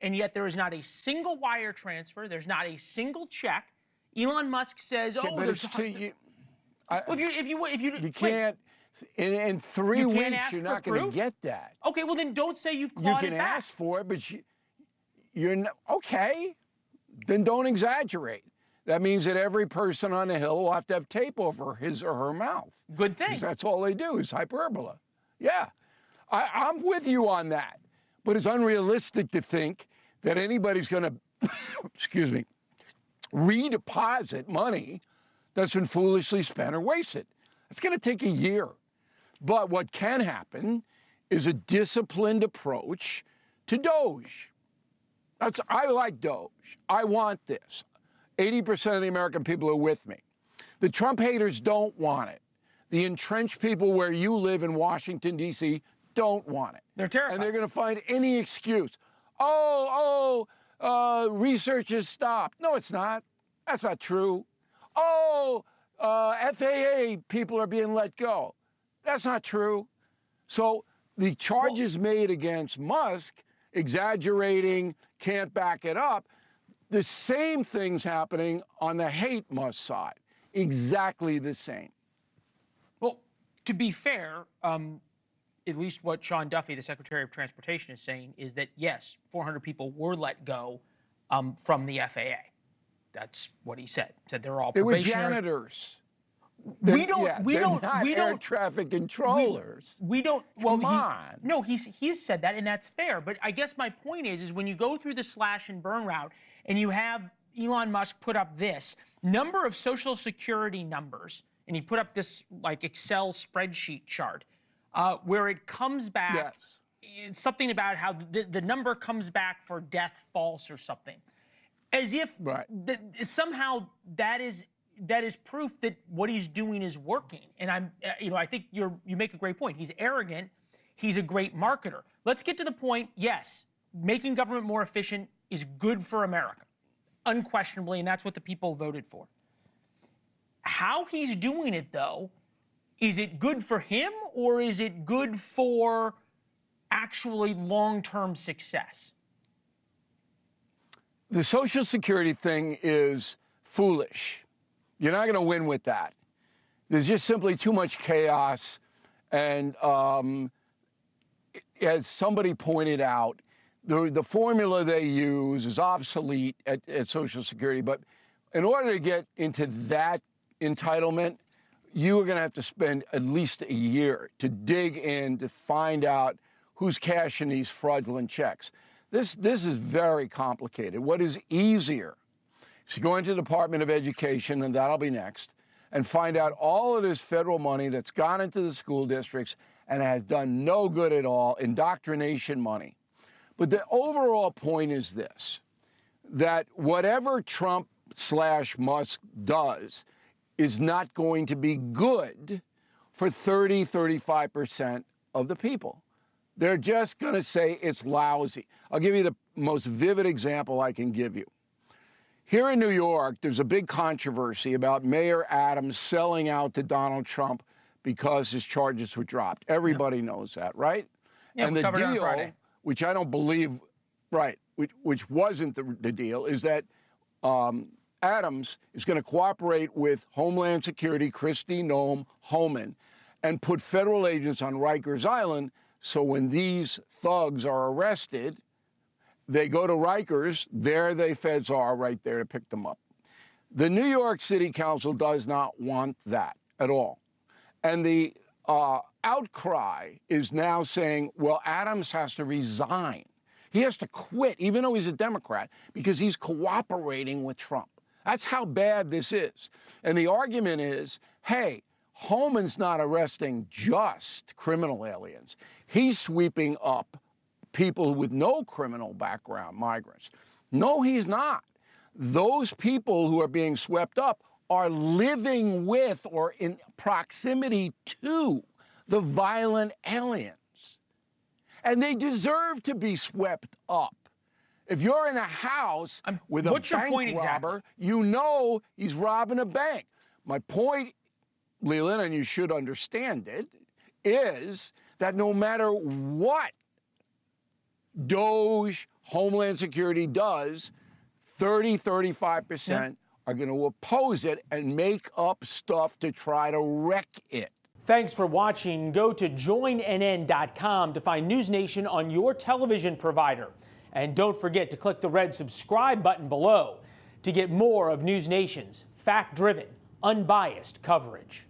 and yet there is not a single wire transfer. There's not a single check. Elon Musk says, "Oh, but there's." You can't. In 3 weeks, you're not going to get that. Okay, well then don't say you've clawed it back. You can ask for it, but you're not, okay. Then don't exaggerate. That means that every person on the Hill will have to have tape over his or her mouth. Good thing. Because that's all they do is hyperbola. Yeah, I'm with you on that. But it's unrealistic to think that anybody's going to, excuse me, redeposit money that's been foolishly spent or wasted. It's going to take a year. But what can happen is a disciplined approach to Doge. I like Doge. I want this. 80% of the American people are with me. The Trump haters don't want it. The entrenched people where you live in Washington, D.C. don't want it. They're terrified. And they're going to find any excuse. Research has stopped. No, it's not. That's not true. FAA people are being let go. That's not true. So the charges made against Musk, exaggerating, can't back it up, the same thing's happening on the hate Musk side. Exactly the same. Well, to be fair, at least what Sean Duffy, the Secretary of Transportation, is saying is that, yes, 400 people were let go from the FAA. That's what he said. He said they're all probationary. They were janitors. We don't. Air traffic controllers. We don't. Come on. No, he's said that, and that's fair. But I guess my point is when you go through the slash and burn route, and you have Elon Musk put up this number of Social Security numbers, and he put up this like Excel spreadsheet chart, where it comes back. Yes. It's something about how the number comes back for death false or something, as if somehow that is proof that what he's doing is working. And I think you make a great point. He's arrogant. He's a great marketer. Let's get to the point. Yes, making government more efficient is good for America, unquestionably, and that's what the people voted for. How he's doing it, though, is it good for him or is it good for actually long-term success? The Social Security thing is foolish. You're not going to win with that. There's just simply too much chaos. And as somebody pointed out, the formula they use is obsolete at Social Security. But in order to get into that entitlement, you are going to have to spend at least a year to dig in to find out who's cashing these fraudulent checks. This is very complicated. What is easier? So go into the Department of Education, and that'll be next, and find out all of this federal money that's gone into the school districts and has done no good at all, indoctrination money. But the overall point is this, that whatever Trump/Musk does is not going to be good for 35% of the people. They're just going to say it's lousy. I'll give you the most vivid example I can give you. Here in New York, there's a big controversy about Mayor Adams selling out to Donald Trump because his charges were dropped. Everybody knows that, right? Yeah, and the deal, which I don't believe, which wasn't the deal, is that Adams is going to cooperate with Homeland Security, Kristi Noem Homan, and put federal agents on Rikers Island so when these thugs are arrested, they go to Rikers, there the feds are right there to pick them up. The New York City Council does not want that at all. And the outcry is now saying, well, Adams has to resign. He has to quit, even though he's a Democrat, because he's cooperating with Trump. That's how bad this is. And the argument is, hey, Homan's not arresting just criminal aliens. He's sweeping up people with no criminal background, migrants. No, he's not. Those people who are being swept up are living with or in proximity to the violent aliens. And they deserve to be swept up. If you're in a house with a bank robber, you know he's robbing a bank. My point, Leland, and you should understand it, is that no matter what Doge, Homeland Security does, 35% are going to oppose it and make up stuff to try to wreck it. Thanks for watching. Go to joinnn.com to find NewsNation on your television provider. And don't forget to click the red subscribe button below to get more of NewsNation's fact-driven, unbiased coverage.